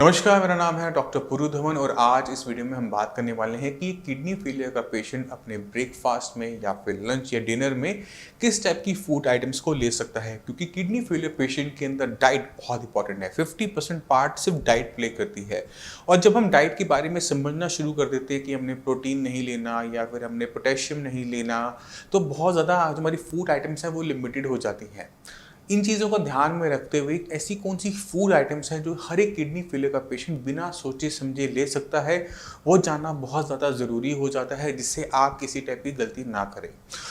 नमस्कार, मेरा नाम है डॉक्टर पुरु धवन और आज इस वीडियो में हम बात करने वाले हैं कि किडनी फेलियर का पेशेंट अपने ब्रेकफास्ट में या फिर लंच या डिनर में किस टाइप की फूड आइटम्स को ले सकता है, क्योंकि किडनी फेलियर पेशेंट के अंदर डाइट बहुत इंपॉर्टेंट है। 50% पार्ट सिर्फ डाइट प्ले करती है। और जब हम डाइट के बारे में समझना शुरू कर देते हैं कि हमने प्रोटीन नहीं लेना या फिर हमने पोटेशियम नहीं लेना, तो बहुत ज़्यादा हमारी फूड आइटम्स हैं वो लिमिटेड हो जाती हैं। इन चीज़ों को ध्यान में रखते हुए ऐसी कौन सी फूड आइटम्स हैं जो हर एक किडनी फेलियर का पेशेंट बिना सोचे समझे ले सकता है, वो जानना बहुत ज़्यादा ज़रूरी हो जाता है, जिससे आप किसी टाइप की गलती ना करें।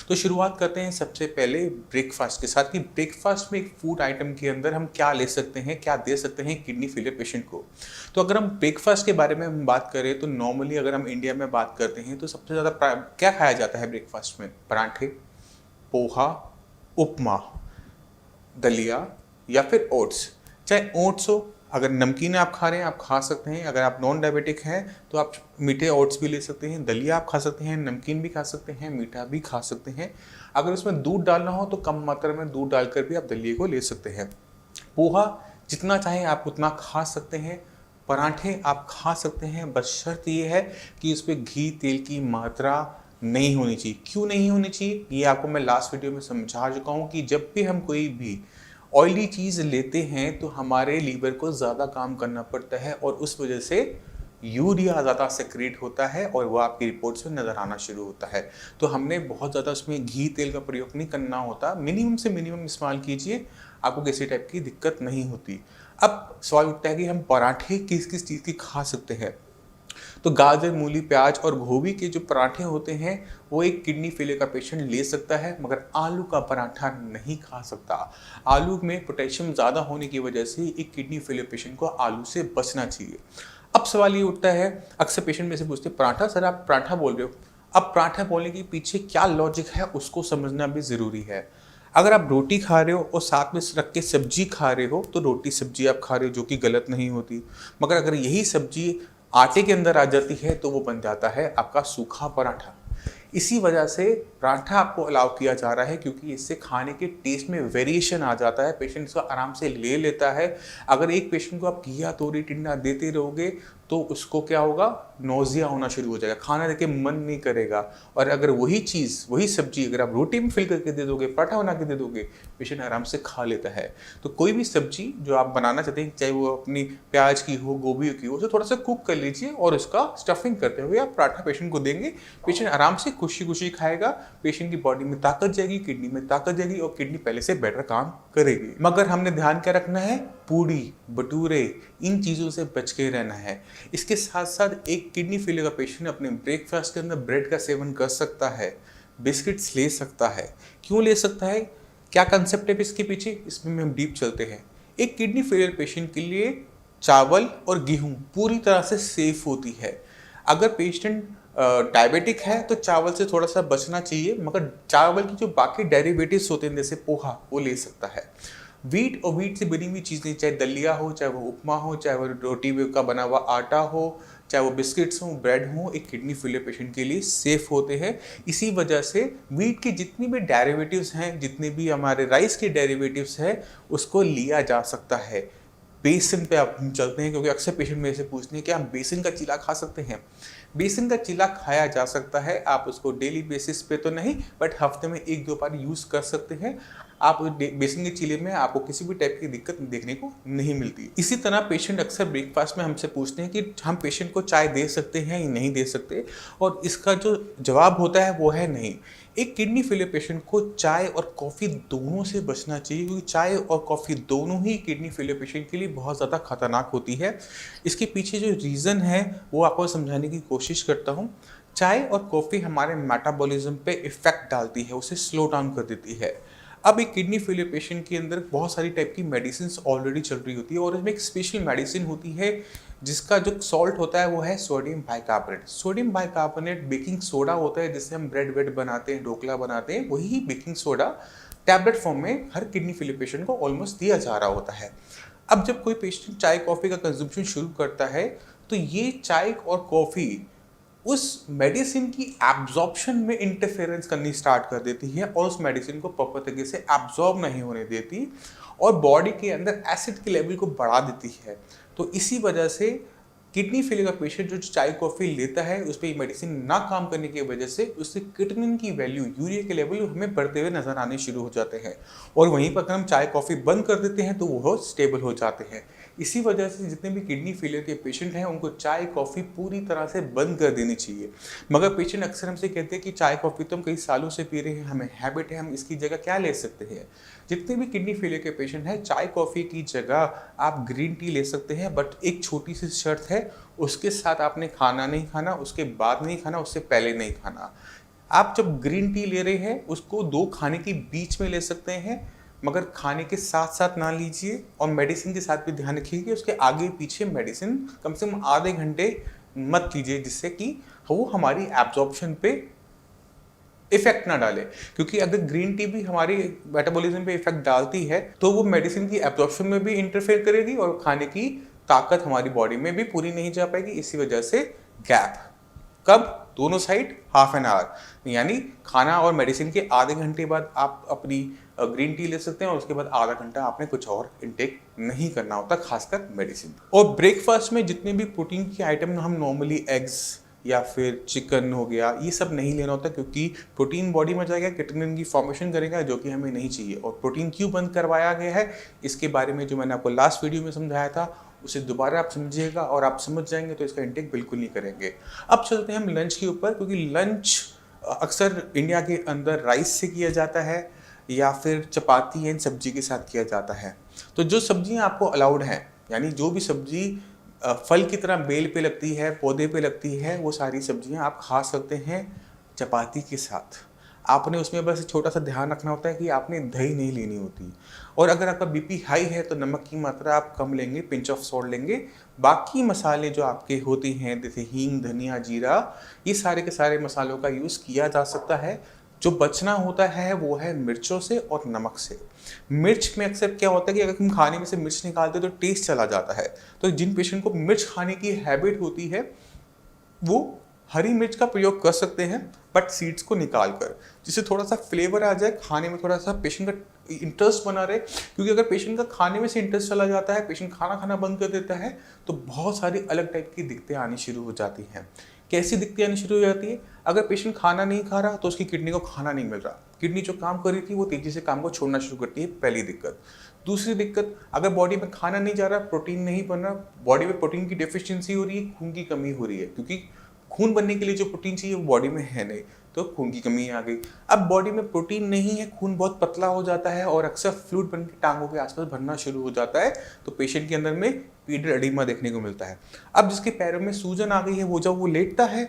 तो शुरुआत करते हैं सबसे पहले ब्रेकफास्ट के साथ कि ब्रेकफास्ट में एक फूड आइटम के अंदर हम क्या ले सकते हैं, क्या दे सकते हैं किडनी फेलियर पेशेंट को। तो अगर हम ब्रेकफास्ट के बारे में हम बात करें तो नॉर्मली अगर हम इंडिया में बात करते हैं तो सबसे ज़्यादा क्या खाया जाता है ब्रेकफास्ट में? पराठे, पोहा, उपमा, दलिया या फिर ओट्स। चाहे ओट्स हो, अगर नमकीन आप खा रहे हैं आप खा सकते हैं। अगर आप नॉन डायबिटिक हैं तो आप मीठे ओट्स भी ले सकते हैं, दलिया आप खा सकते हैं, नमकीन भी खा सकते हैं, मीठा भी खा सकते हैं। अगर उसमें दूध डालना हो तो कम मात्रा में दूध डालकर भी आप दलिए को ले सकते हैं। पोहा जितना चाहें आप उतना खा सकते हैं। पराठे आप खा सकते हैं, बस शर्त ये है कि उस पर घी तेल की मात्रा नहीं होनी चाहिए। क्यों नहीं होनी चाहिए ये आपको मैं लास्ट वीडियो में समझा चुका हूँ कि जब भी हम कोई भी ऑयली चीज़ लेते हैं तो हमारे लीवर को ज़्यादा काम करना पड़ता है और उस वजह से यूरिया ज़्यादा सेक्रेट होता है और वो आपकी रिपोर्ट्स में नज़र आना शुरू होता है। तो हमने बहुत ज़्यादा उसमें घी तेल का प्रयोग नहीं करना होता, मिनिमम से मिनिमम इस्तेमाल कीजिए, आपको किसी टाइप की दिक्कत नहीं होती। अब सवाल उठता है कि हम पराठे किस किस चीज़ की खा सकते हैं। तो गाजर, मूली, प्याज और गोभी के जो पराठे होते हैं वो एक किडनी फेलियर का पेशेंट ले सकता है, मगर आलू का पराठा नहीं खा सकता। आलू में पोटेशियम ज़्यादा होने की वजह से एक किडनी फेलियर पेशेंट को आलू से बचना चाहिए। अब सवाल ये उठता है, अक्सर पेशेंट में से पूछते हैं पराठा सर आप पराठा बोल रहे हो। अब पराठा बोलने के पीछे क्या लॉजिक है उसको समझना भी ज़रूरी है। अगर आप रोटी खा रहे हो और साथ में रख के सब्जी खा रहे हो तो रोटी सब्जी आप खा रहे हो, जो कि गलत नहीं होती। मगर अगर यही सब्जी आटे के अंदर आ जाती है तो वो बन जाता है आपका सूखा पराठा। इसी वजह से पराठा आपको अलाउ किया जा रहा है, क्योंकि इससे खाने के टेस्ट में वेरिएशन आ जाता है, पेशेंट इसको आराम से ले लेता है। अगर एक पेशेंट को आप घिया, तोरी, टिंडा देते रहोगे तो उसको क्या होगा, नोजिया होना शुरू हो जाएगा, खाना देके मन नहीं करेगा। और अगर वही चीज़, वही सब्जी अगर आप रोटी में फिल करके दे दोगे, पराठा बना के दे दोगे, पेशेंट आराम से खा लेता है। तो कोई भी सब्जी जो आप बनाना चाहते हैं, चाहे वो अपनी प्याज की हो, गोभी की हो, उसे थोड़ा सा कुक कर लीजिए और उसका स्टफिंग करते हुए आप पराठा पेशेंट को देंगे। पेशेंट आराम से खुशी खुशी खाएगा, पेशेंट की बॉडी में ताकत जाएगी, किडनी में ताकत जाएगी और किडनी पहले से बेटर काम करेगी। मगर हमने ध्यान क्या रखना है, पूड़ी, भटूरे, इन चीज़ों से बच के रहना है। इसके साथ साथ एक किडनी फेलियर का पेशेंट अपने ब्रेकफास्ट के अंदर ब्रेड का सेवन कर सकता है, बिस्किट्स ले सकता है। क्यों ले सकता है, क्या कंसेप्ट है इसके पीछे, इसमें हम डीप चलते हैं। एक किडनी फेलियर पेशेंट के लिए चावल और गेहूं पूरी तरह से सेफ होती है। अगर पेशेंट डायबिटिक है तो चावल से थोड़ा सा बचना चाहिए, मगर चावल की जो बाकी डेरिवेटिव्स होते हैं जैसे पोहा, वो ले सकता है। वीट और वीट से बनी हुई चीज़ें, चाहे दलिया हो, चाहे वो उपमा हो, चाहे वो रोटी का बना हुआ आटा हो, चाहे वो बिस्किट्स हो, ब्रेड हो, एक किडनी फेलियर पेशेंट के लिए सेफ होते हैं। इसी वजह से वीट के जितनी भी डेरिवेटिव्स हैं, जितने भी हमारे राइस के डेरिवेटिव्स हैं, उसको लिया जा सकता है। बेसन पे आप चलते हैं, क्योंकि अक्सर पेशेंट मेरे से पूछते हैं कि हम बेसन का चीला खा सकते हैं। बेसन का चीला खाया जा सकता है, आप उसको डेली बेसिस पे तो नहीं, बट हफ्ते में 1-2 बार यूज़ कर सकते हैं। आप बेसन के चीले में आपको किसी भी टाइप की दिक्कत देखने को नहीं मिलती। इसी तरह पेशेंट अक्सर ब्रेकफास्ट में हमसे पूछते हैं कि हम पेशेंट को चाय दे सकते हैं या नहीं दे सकते, और इसका जो जवाब होता है वो है नहीं। एक किडनी फेलियर पेशेंट को चाय और कॉफ़ी दोनों से बचना चाहिए, क्योंकि चाय और कॉफ़ी दोनों ही किडनी फेलियर पेशेंट के लिए बहुत ज़्यादा खतरनाक होती है। इसके पीछे जो रीज़न है वो आपको समझाने की कोशिश करता हूँ। चाय और कॉफ़ी हमारे मेटाबॉलिज्म पे इफ़ेक्ट डालती है, उसे स्लो डाउन कर देती है। अब एक किडनी फेलियर पेशेंट के अंदर बहुत सारी टाइप की मेडिसिन ऑलरेडी चल रही होती है, और इसमें एक स्पेशल मेडिसिन होती है जिसका जो सॉल्ट होता है वो है sodium bicarbonate. Sodium bicarbonate baking soda होता है, जिससे हम ब्रेड वेड बनाते हैं, ढोकला बनाते हैं, वही बेकिंग सोडा टैबलेट फॉर्म में हर किडनी फेलियर पेशेंट को ऑलमोस्ट दिया जा रहा होता है। अब जब कोई पेशेंट चाय कॉफ़ी का कंजम्पशन शुरू करता है तो ये चाय और कॉफ़ी उस मेडिसिन की एब्जॉर्प्शन में इंटरफेरेंस करनी स्टार्ट कर देती है और उस मेडिसिन को प्रॉपर तरीके से एब्जॉर्ब नहीं होने देती और बॉडी के अंदर एसिड के लेवल को बढ़ा देती है। तो इसी वजह से किडनी फेलियर का पेशेंट जो चाय कॉफ़ी लेता है उस पर मेडिसिन ना काम करने की वजह से उससे किडनी की वैल्यू, यूरिया के लेवल हमें बढ़ते हुए नजर आने शुरू हो जाते हैं। और वहीं पर अगर हम चाय कॉफ़ी बंद कर देते हैं तो वो स्टेबल हो जाते हैं। इसी वजह से जितने भी किडनी फेलियर के पेशेंट हैं उनको चाय कॉफ़ी पूरी तरह से बंद कर देनी चाहिए। मगर पेशेंट अक्सर हमसे कहते हैं कि चाय कॉफ़ी तो हम कई सालों से पी रहे हैं, हमें हैबिट है, हम इसकी जगह क्या ले सकते हैं। जितने भी किडनी फेलियर के पेशेंट हैं चाय कॉफ़ी की जगह आप ग्रीन टी ले सकते हैं, बट एक छोटी सी शर्त है, उसके साथ आपने खाना नहीं खाना, उसके बाद नहीं खाना, उससे पहले नहीं खाना। आप जब ग्रीन टी ले रहे हैं उसको 2 खाने के बीच में ले सकते हैं, मगर खाने के साथ साथ ना लीजिए। और मेडिसिन के साथ भी ध्यान रखिए कि उसके आगे पीछे मेडिसिन कम से कम आधे घंटे मत लीजिए, जिससे कि वो हमारी एब्जॉर्प्शन पे इफेक्ट ना डाले। क्योंकि अगर ग्रीन टी भी हमारी मेटाबॉलिज्म पे इफेक्ट डालती है तो वो मेडिसिन की एब्जॉर्प्शन में भी इंटरफेयर करेगी और खाने की ताकत हमारी बॉडी में भी पूरी नहीं जा पाएगी। इसी वजह से गैप कब, दोनों साइड हाफ एन आवर, यानी खाना और मेडिसिन के आधे घंटे बाद आप अपनी ग्रीन टी ले सकते हैं और उसके बाद आधा घंटा आपने कुछ और इनटेक नहीं करना होता, खासकर मेडिसिन। और ब्रेकफास्ट में जितने भी प्रोटीन के आइटम हम नॉर्मली एग्स या फिर चिकन हो गया, ये सब नहीं लेना होता, क्योंकि प्रोटीन बॉडी में जाएगा, किटनिन की फॉर्मेशन करेगा, जो कि हमें नहीं चाहिए। और प्रोटीन क्यों बंद करवाया गया है इसके बारे में जो मैंने आपको लास्ट वीडियो में समझाया था, उसे दोबारा आप समझिएगा और आप समझ जाएंगे तो इसका इंटेक बिल्कुल नहीं करेंगे। अब चलते हैं हम लंच के ऊपर, क्योंकि लंच अक्सर इंडिया के अंदर राइस से किया जाता है या फिर चपाती एंड सब्जी के साथ किया जाता है। तो जो सब्जियां आपको अलाउड हैं, यानी जो भी सब्जी फल की तरह बेल पे लगती है, पौधे पे लगती है, वो सारी सब्जियां आप खा सकते हैं चपाती के साथ। आपने उसमें बस छोटा सा ध्यान रखना होता है कि आपने दही नहीं लेनी होती। और अगर आपका बीपी हाई है तो नमक की मात्रा आप कम लेंगे, पिंच ऑफ सॉल्ट लेंगे। बाकी मसाले जो आपके होते हैं जैसे हींग, धनिया, जीरा, ये सारे के सारे मसालों का यूज़ किया जा सकता है। जो बचना होता है वो है मिर्चों से और नमक से। मिर्च में अक्सर क्या होता है कि अगर हम खाने में से मिर्च निकालते हैं तो टेस्ट चला जाता है। तो जिन पेशेंट को मिर्च खाने की हैबिट होती है वो हरी मिर्च का प्रयोग कर सकते हैं, बट सीड्स को निकाल कर, जिससे थोड़ा सा फ्लेवर आ जाए खाने में, थोड़ा सा पेशेंट का इंटरेस्ट बना रहे। क्योंकि अगर पेशेंट का खाने में से इंटरेस्ट चला जाता है, पेशेंट खाना खाना बंद कर देता है, तो बहुत सारी अलग टाइप की दिक्कतें आनी शुरू हो जाती हैं। कैसी दिक्कतें आनी शुरू हो जाती है? अगर पेशेंट खाना नहीं खा रहा तो उसकी किडनी को खाना नहीं मिल रहा, किडनी जो काम कर रही थी वो तेजी से काम को छोड़ना शुरू करती है, पहली दिक्कत। दूसरी दिक्कत, अगर बॉडी में खाना नहीं जा रहा, प्रोटीन नहीं बन रहा, बॉडी में प्रोटीन की डेफिशिएंसी हो रही है, खून की कमी हो रही है, क्योंकि खून बनने के लिए जो प्रोटीन चाहिए वो बॉडी में है नहीं, तो खून की कमी आ गई। अब बॉडी में प्रोटीन नहीं है, खून बहुत पतला हो जाता है और अक्सर फ्लूइड बन के टांगों के आसपास भरना शुरू हो जाता है, तो पेशेंट के अंदर में पीडर एडिमा देखने को मिलता है। अब जिसके पैरों में सूजन आ गई है, वो जब वो लेटता है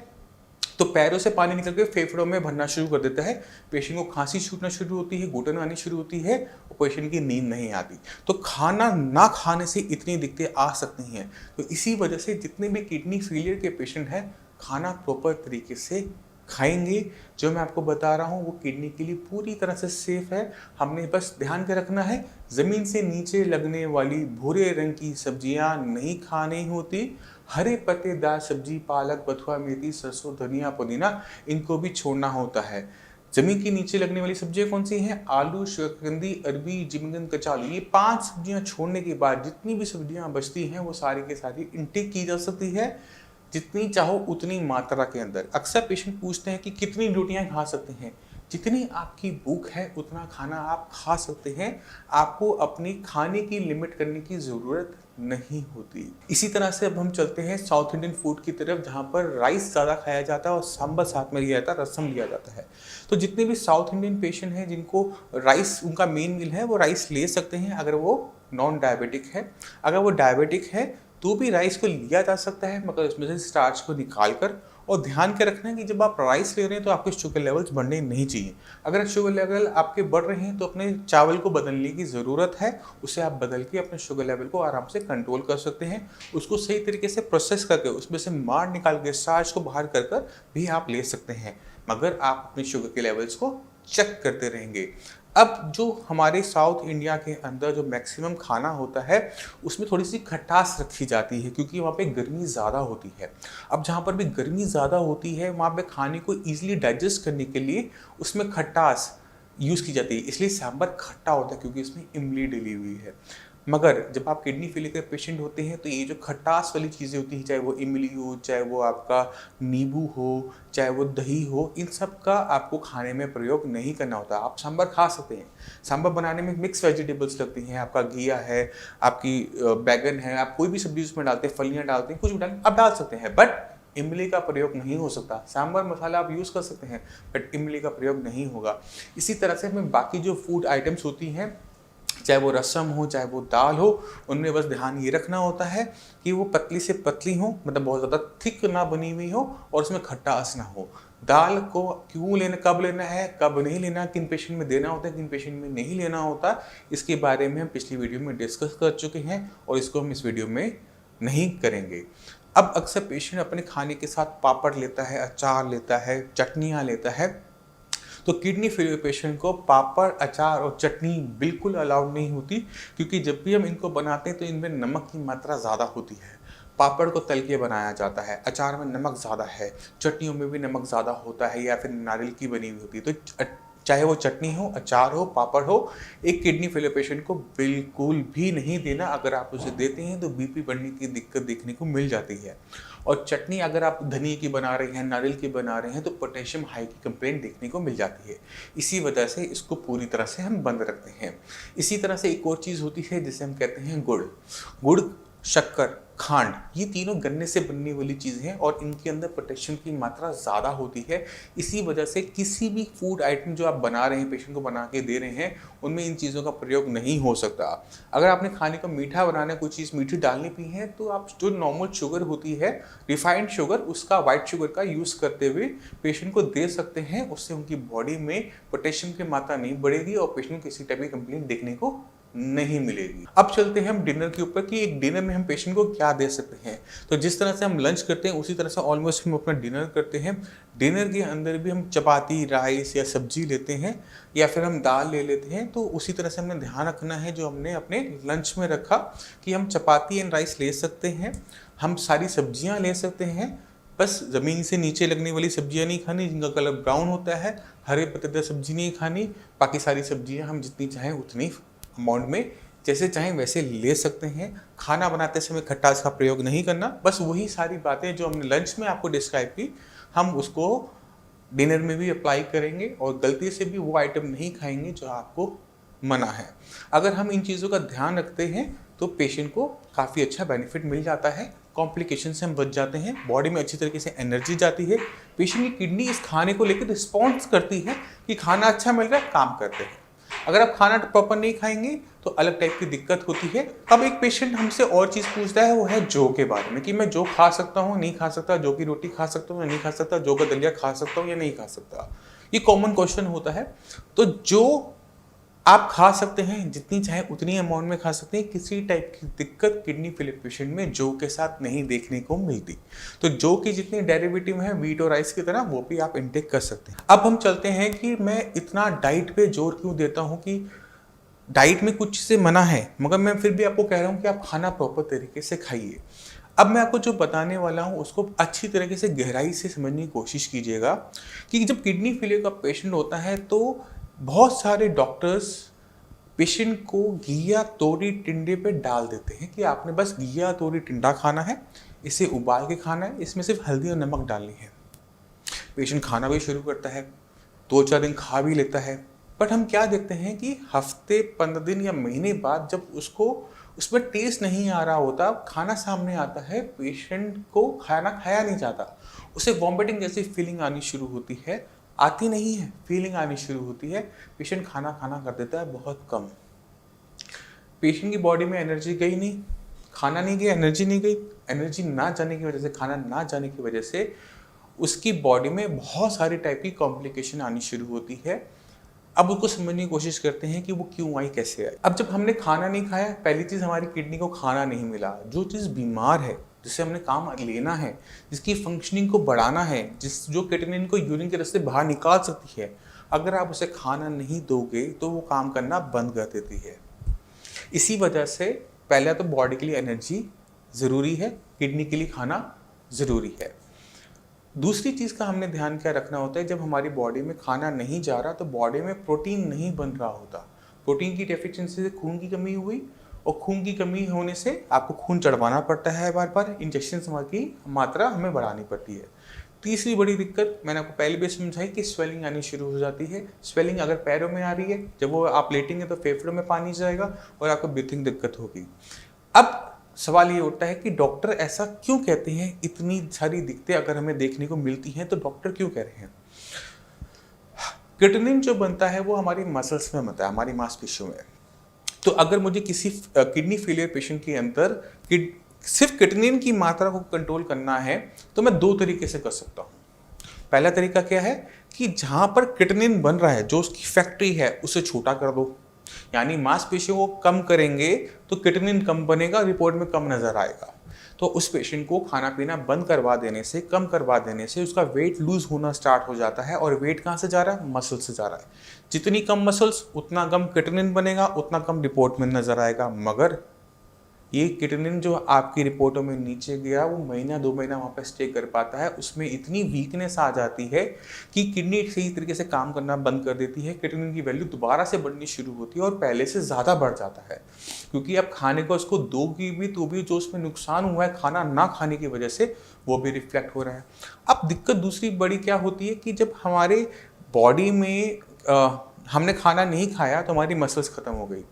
तो पैरों से पानी निकल के फेफड़ों में भरना शुरू कर देता है, पेशेंट को खांसी छूटना शुरू होती है, घुटन आनी शुरू होती है और पेशेंट की नींद नहीं आती। तो खाना ना खाने से इतनी दिक्कतें आ सकती हैं। तो इसी वजह से जितने भी किडनी फेलियर के पेशेंट हैं, खाना प्रॉपर तरीके से खाएंगे। जो मैं आपको बता रहा हूँ वो किडनी के लिए पूरी तरह से सेफ है। हमने बस ध्यान के रखना है, ज़मीन से नीचे लगने वाली भूरे रंग की सब्जियां नहीं खानी होती। हरे पत्तेदार सब्जी, पालक, बथुआ, मेथी, सरसों, धनिया, पुदीना, इनको भी छोड़ना होता है। जमीन के नीचे लगने वाली सब्जियां कौन सी हैं? आलू, शकरकंदी, अरबी, जिंगन, कचालू। ये 5 सब्जियां छोड़ने के बाद जितनी भी सब्जियां बचती हैं वो सारी की सारी इनटेक की जा सकती है, जितनी चाहो उतनी मात्रा के अंदर। अक्सर पेशेंट पूछते हैं कि कितनी रोटियां खा सकते हैं? जितनी आपकी भूख है उतना खाना आप खा सकते हैं, आपको अपनी खाने की लिमिट करने की ज़रूरत नहीं होती। इसी तरह से अब हम चलते हैं साउथ इंडियन फूड की तरफ, जहाँ पर राइस ज़्यादा खाया जाता है और सांभर साथ में लिया जाता है, रसम लिया जाता है। तो जितने भी साउथ इंडियन पेशेंट हैं जिनको राइस उनका मेन मील है, वो राइस ले सकते हैं अगर वो नॉन डायबिटिक है। अगर वो डायबिटिक है तो भी राइस को लिया जा सकता है, मगर उसमें से स्टार्च को निकाल कर। और ध्यान के रखना है कि जब आप राइस ले रहे हैं तो आपके शुगर लेवल्स बढ़ने नहीं चाहिए। अगर शुगर लेवल आपके बढ़ रहे हैं तो अपने चावल को बदलने की ज़रूरत है, उसे आप बदल के अपने शुगर लेवल को आराम से कंट्रोल कर सकते हैं। उसको सही तरीके से प्रोसेस करके उसमें से मार निकाल के स्टार्च को बाहर कर भी आप ले सकते हैं, मगर आप अपने शुगर के लेवल्स को चेक करते रहेंगे। अब जो हमारे साउथ इंडिया के अंदर जो मैक्सिमम खाना होता है उसमें थोड़ी सी खटास रखी जाती है, क्योंकि वहाँ पे गर्मी ज़्यादा होती है। अब जहाँ पर भी गर्मी ज़्यादा होती है वहाँ पे खाने को ईजिली डाइजेस्ट करने के लिए उसमें खटास यूज़ की जाती है, इसलिए सांभर खट्टा होता है, क्योंकि इसमें इमली डली हुई है। मगर जब आप किडनी फेलियर के पेशेंट होते हैं तो ये जो खटास वाली चीज़ें होती हैं, चाहे वो इमली हो, चाहे वो आपका नींबू हो, चाहे वो दही हो, इन सब का आपको खाने में प्रयोग नहीं करना होता। आप सांभर खा सकते हैं। सांभर बनाने में मिक्स वेजिटेबल्स लगती हैं, आपका घिया है, आपकी बैगन है, आप कोई भी सब्जी उसमें डालते हैं, फलियाँ डालते हैं, कुछ भी डालते आप डाल सकते हैं, बट इमली का प्रयोग नहीं हो सकता। सांभर मसाला आप यूज़ कर सकते हैं, बट इमली का प्रयोग नहीं होगा। इसी तरह से हमें बाकी जो फूड आइटम्स होती हैं, चाहे वो रसम हो, चाहे वो दाल हो, उनमें बस ध्यान ये रखना होता है कि वो पतली से पतली हो, मतलब बहुत ज़्यादा थिक ना बनी हुई हो और उसमें खटास ना हो। दाल को क्यों लेना, कब लेना है, कब नहीं लेना, किन पेशेंट में देना होता है, किन पेशेंट में नहीं लेना होता, इसके बारे में हम पिछली वीडियो में डिस्कस कर चुके हैं और इसको हम इस वीडियो में नहीं करेंगे। अब अक्सर पेशेंट अपने खाने के साथ पापड़ लेता है, अचार लेता है, चटनियाँ लेता है, तो किडनी फेलियर पेशेंट को पापड़, अचार और चटनी बिल्कुल अलाउड नहीं होती, क्योंकि जब भी हम इनको बनाते हैं तो इनमें नमक की मात्रा ज़्यादा होती है। पापड़ को तल के बनाया जाता है, अचार में नमक ज़्यादा है, चटनियों में भी नमक ज़्यादा होता है या फिर नारियल की बनी हुई होती है। तो चाहे वो चटनी हो, अचार हो, पापड़ हो, एक किडनी फेलियर पेशेंट को बिल्कुल भी नहीं देना। अगर आप उसे देते हैं तो बीपी बढ़ने की दिक्कत देखने को मिल जाती है। और चटनी अगर आप धनिए की बना रहे हैं, नारियल की बना रहे हैं, तो पोटेशियम हाई की कंप्लेंट देखने को मिल जाती है। इसी वजह से इसको पूरी तरह से हम बंद रखते हैं। इसी तरह से एक और चीज़ होती है जिसे हम कहते हैं गुड़। गुड़, शक्कर, खांड, ये तीनों गन्ने से बनने वाली चीज़ें हैं और इनके अंदर पोटेशियम की मात्रा ज़्यादा होती है। इसी वजह से किसी भी फूड आइटम जो आप बना रहे हैं, पेशेंट को बना के दे रहे हैं, उनमें इन चीज़ों का प्रयोग नहीं हो सकता। अगर आपने खाने को मीठा बनाना है, कोई चीज़ मीठी डालनी भी है, तो आप जो नॉर्मल शुगर होती है, रिफाइंड शुगर, उसका वाइट शुगर का यूज़ करते हुए पेशेंट को दे सकते हैं। उससे उनकी बॉडी में पोटेशियम की मात्रा नहीं बढ़ेगी और पेशेंट को किसी टाइप की कंप्लेंट देखने को नहीं मिलेगी। अब चलते हैं हम डिनर के ऊपर कि एक डिनर में हम पेशेंट को क्या दे सकते हैं। तो जिस तरह से हम लंच करते हैं उसी तरह से ऑलमोस्ट हम अपना डिनर करते हैं। डिनर के अंदर भी हम चपाती, राइस या सब्जी लेते हैं या फिर हम दाल ले लेते हैं। तो उसी तरह से हमें ध्यान रखना है जो हमने अपने लंच में रखा कि हम चपाती एंड राइस ले सकते हैं, हम सारी सब्जियां ले सकते हैं, बस ज़मीन से नीचे लगने वाली सब्जियां नहीं खानी जिनका कलर ब्राउन होता है, हरे पत्तेदार सब्जी नहीं खानी, बाकी सारी सब्जियां हम जितनी चाहें उतनी अमाउंट में जैसे चाहें वैसे ले सकते हैं। खाना बनाते समय खटास का प्रयोग नहीं करना। बस वही सारी बातें जो हमने लंच में आपको डिस्क्राइब की, हम उसको डिनर में भी अप्लाई करेंगे और गलती से भी वो आइटम नहीं खाएंगे जो आपको मना है। अगर हम इन चीज़ों का ध्यान रखते हैं तो पेशेंट को काफ़ी अच्छा बेनिफिट मिल जाता है, कॉम्प्लिकेशन से हम बच जाते हैं, बॉडी में अच्छी तरीके से एनर्जी जाती है, पेशेंट की किडनी इस खाने को लेकर रिस्पॉन्स करती है कि खाना अच्छा मिल रहा है, काम करते हैं। अगर आप खाना प्रॉपर नहीं खाएंगे तो अलग टाइप की दिक्कत होती है। अब एक पेशेंट हमसे और चीज़ पूछता है, वो है जौ के बारे में कि मैं जौ खा सकता हूँ, नहीं खा सकता, जौ की रोटी खा सकता हूँ या नहीं खा सकता, जौ का दलिया खा सकता हूँ या नहीं खा सकता। ये कॉमन क्वेश्चन होता है। तो जो आप खा सकते हैं, जितनी चाहे उतनी अमाउंट में खा सकते हैं। किसी टाइप की दिक्कत किडनी फेलियर पेशेंट में जौ के साथ नहीं देखने को मिलती। तो जौ की जितनी डेरिवेटिव है व्हीट और राइस की तरह, वो भी आप इनटेक कर सकते हैं। अब हम चलते हैं कि मैं इतना डाइट पे जोर क्यों देता हूँ कि डाइट में कुछ से मना है, मगर मैं फिर भी आपको कह रहा हूँ कि आप खाना प्रॉपर तरीके से खाइए। अब मैं आपको जो बताने वाला हूँ उसको अच्छी तरीके से गहराई से समझने की कोशिश कीजिएगा कि जब किडनी फेलियर का पेशेंट होता है तो बहुत सारे डॉक्टर्स पेशेंट को घिया, तोरी, टिंडे पे डाल देते हैं कि आपने बस घिया, तोरी, टिंडा खाना है, इसे उबाल के खाना है, इसमें सिर्फ हल्दी और नमक डालनी है। पेशेंट खाना भी शुरू करता है, 2-4 दिन खा भी लेता है, बट हम क्या देखते हैं कि हफ्ते, 15 दिन या महीने बाद जब उसको उसमें टेस्ट नहीं आ रहा होता, खाना सामने आता है, पेशेंट को खाना खाया नहीं जाता, उसे वॉमिटिंग जैसी फीलिंग आनी शुरू होती है, आती नहीं है, फीलिंग आनी शुरू होती है, पेशेंट खाना खाना कर देता है बहुत कम। पेशेंट की बॉडी में एनर्जी गई नहीं, खाना नहीं गया, एनर्जी नहीं गई, एनर्जी ना जाने की वजह से, खाना ना जाने की वजह से उसकी बॉडी में बहुत सारी टाइप की कॉम्प्लिकेशन आनी शुरू होती है। अब उसको समझने की कोशिश करते हैं कि वो क्यों आई, कैसे आई। अब जब हमने खाना नहीं खाया, पहली चीज़ हमारी किडनी को खाना नहीं मिला। जो चीज़ बीमार है, जिससे हमने काम लेना है, जिसकी फंक्शनिंग को बढ़ाना है, जो क्रिएटिनिन को यूरिन के रास्ते बाहर निकाल सकती है, अगर आप उसे खाना नहीं दोगे तो वो काम करना बंद कर देती है। इसी वजह से पहले तो बॉडी के लिए एनर्जी ज़रूरी है, किडनी के लिए खाना ज़रूरी है। दूसरी चीज़ का हमने ध्यान क्या रखना होता है, जब हमारी बॉडी में खाना नहीं जा रहा तो बॉडी में प्रोटीन नहीं बन रहा होता। प्रोटीन की डेफिशिएंसी से खून की कमी हुई और खून की कमी होने से आपको खून चढ़वाना पड़ता है, बार बार इंजेक्शन की मात्रा हमें बढ़ानी पड़ती है। तीसरी बड़ी दिक्कत मैंने आपको पहले भी समझाई कि स्वेलिंग आनी शुरू हो जाती है। स्वेलिंग अगर पैरों में आ रही है, जब वो आप लेटेंगे तो फेफड़ों में पानी जाएगा और आपको ब्रीथिंग दिक्कत होगी। अब सवाल ये उठता है कि डॉक्टर ऐसा क्यों कहते हैं, इतनी सारी दिक्कतें अगर हमें देखने को मिलती हैं तो डॉक्टर क्यों कह रहे हैं? क्रिएटिनिन जो बनता है वो हमारी मसल्स में बनता है, हमारी मांसपेशियों में। तो अगर मुझे किसी किडनी फेलियर पेशेंट के अंदर सिर्फ क्रिएटिनिन की मात्रा को कंट्रोल करना है तो मैं दो तरीके से कर सकता हूँ। पहला तरीका क्या है कि जहाँ पर क्रिएटिनिन बन रहा है, जो उसकी फैक्ट्री है, उसे छोटा कर दो, यानी मांसपेशियों को कम करेंगे तो क्रिएटिनिन कम बनेगा, रिपोर्ट में कम नजर आएगा। तो उस पेशेंट को खाना पीना बंद करवा देने से, कम करवा देने से उसका वेट लूज होना स्टार्ट हो जाता है। और वेट कहाँ से जा रहा है? मसल से जा रहा है। जितनी कम मसल्स उतना कम क्रिएटिनिन बनेगा, उतना कम रिपोर्ट में नजर आएगा। मगर ये क्रिएटिनिन जो आपकी रिपोर्टों में नीचे गया वो महीना 2 महीना वहाँ पर स्टे कर पाता है। उसमें इतनी वीकनेस आ जाती है कि किडनी सही तरीके से काम करना बंद कर देती है। क्रिएटिनिन की वैल्यू दोबारा से बढ़नी शुरू होती है और पहले से ज़्यादा बढ़ जाता है, क्योंकि अब खाने को उसको दोगी भी तो भी जो उसमें नुकसान हुआ है खाना ना खाने की वजह से वो भी रिफ्लेक्ट हो रहा है। अब दिक्कत दूसरी बड़ी क्या होती है कि जब हमारे बॉडी में हमने खाना नहीं खाया तो हमारी मसल्स ख़त्म हो गई।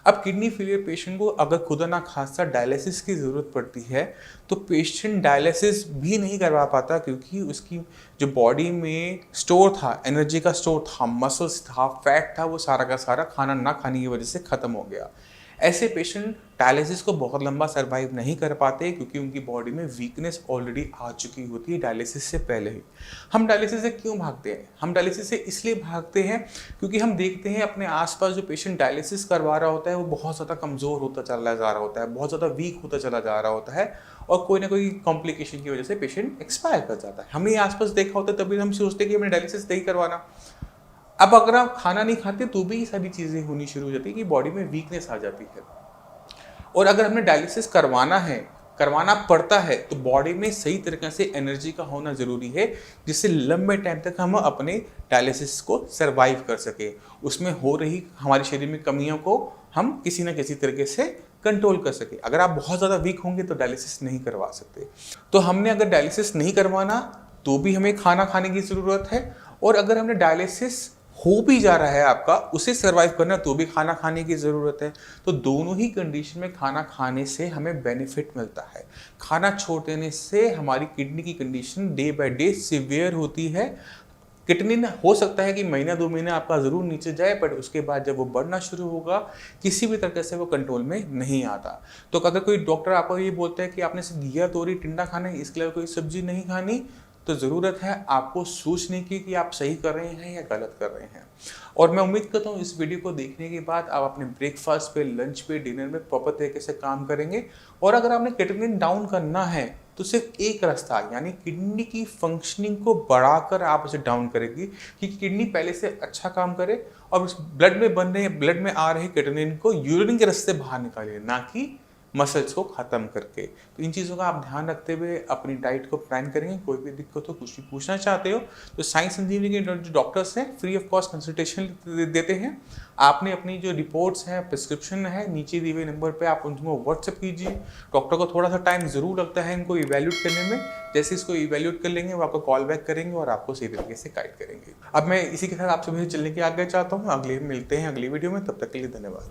अब किडनी फेलियर पेशेंट को अगर खुदा ना खासा डायलिसिस की ज़रूरत पड़ती है तो पेशेंट डायलिसिस भी नहीं करवा पाता, क्योंकि उसकी जो बॉडी में स्टोर था, एनर्जी का स्टोर था, मसल्स था, फैट था, वो सारा का सारा खाना ना खाने की वजह से ख़त्म हो गया। ऐसे पेशेंट डायलिसिस को बहुत लंबा सर्वाइव नहीं कर पाते, क्योंकि उनकी बॉडी में वीकनेस ऑलरेडी आ चुकी होती है डायलिसिस से पहले ही। हम डायलिसिस से क्यों भागते हैं? हम डायलिसिस से इसलिए भागते हैं क्योंकि हम देखते हैं अपने आसपास जो पेशेंट डायलिसिस करवा रहा होता है वो बहुत ज़्यादा कमज़ोर होता चला जा रहा होता है, बहुत ज़्यादा वीक होता चला जा रहा होता है, और कोई ना कोई कॉम्प्लिकेशन की वजह से पेशेंट एक्सपायर कर जाता है। हमने आसपास देखा होता है, तभी हम सोचते हैं कि हमें डायलिसिस नहीं करवाना। अब अगर आप खाना नहीं खाते तो भी ये सारी चीज़ें होनी शुरू हो जाती है कि बॉडी में वीकनेस आ जाती है। और अगर हमने डायलिसिस करवाना है, करवाना पड़ता है, तो बॉडी में सही तरीके से एनर्जी का होना ज़रूरी है, जिससे लंबे टाइम तक हम अपने डायलिसिस को सरवाइव कर सके। उसमें हो रही हमारे शरीर में कमियों को हम किसी न किसी तरीके से कंट्रोल कर सके। अगर आप बहुत ज़्यादा वीक होंगे तो डायलिसिस नहीं करवा सकते। तो हमने अगर डायलिसिस नहीं करवाना तो भी हमें खाना खाने की ज़रूरत है, और अगर हमने डायलिसिस हो भी जा रहा है आपका, उसे सर्वाइव करना तो भी खाना खाने की ज़रूरत है। तो दोनों ही कंडीशन में खाना खाने से हमें बेनिफिट मिलता है। खाना छोड़ देने से हमारी किडनी की condition day by day severe होती है। क्रिएटिनिन हो सकता है कि महीना 2 महीने आपका ज़रूर नीचे जाए, बट उसके बाद जब वो बढ़ना शुरू होगा किसी भी तरह से वो कंट्रोल में नहीं आता। तो अगर कोई डॉक्टर आपको ये बोलता है कि आपने सिर्फ घिया, तोरी, टिंडा खाना है, इसके अलावा कोई सब्जी नहीं खानी, तो ज़रूरत है आपको सोचने की कि आप सही कर रहे हैं या गलत कर रहे हैं। और मैं उम्मीद करता हूँ इस वीडियो को देखने के बाद आप अपने ब्रेकफास्ट पे, लंच पे, डिनर में प्रॉपर तरीके से काम करेंगे। और अगर आपने क्रिएटिनिन डाउन करना है तो सिर्फ एक रास्ता, यानी किडनी की फंक्शनिंग को बढ़ाकर आप उसे डाउन करेंगी, कि किडनी पहले से अच्छा काम करे और उस ब्लड में आ रहे क्रिएटिनिन को यूरिन के रास्ते बाहर निकाले, ना कि मसल्स को ख़त्म करके। तो इन चीज़ों का आप ध्यान रखते हुए अपनी डाइट को प्लान करेंगे। कोई भी दिक्कत हो, कुछ भी पूछना चाहते हो तो साई संजीवनी के जो डॉक्टर्स हैं फ्री ऑफ कॉस्ट कंसल्टेशन देते हैं। आपने अपनी जो रिपोर्ट्स हैं, प्रिस्क्रिप्शन है, नीचे दिए हुए नंबर पे आप उनको व्हाट्सएप कीजिए। डॉक्टर को थोड़ा सा टाइम ज़रूर लगता है इनको इवैल्यूएट करने में। जैसे इसको इवैल्यूएट कर लेंगे वो आपको कॉल बैक करेंगे और आपको सही तरीके से गाइड करेंगे। अब मैं इसी के साथ आपसे मुझे चलने की आज्ञा चाहता हूँ। अगले मिलते हैं अगली वीडियो में, तब तक के लिए धन्यवाद।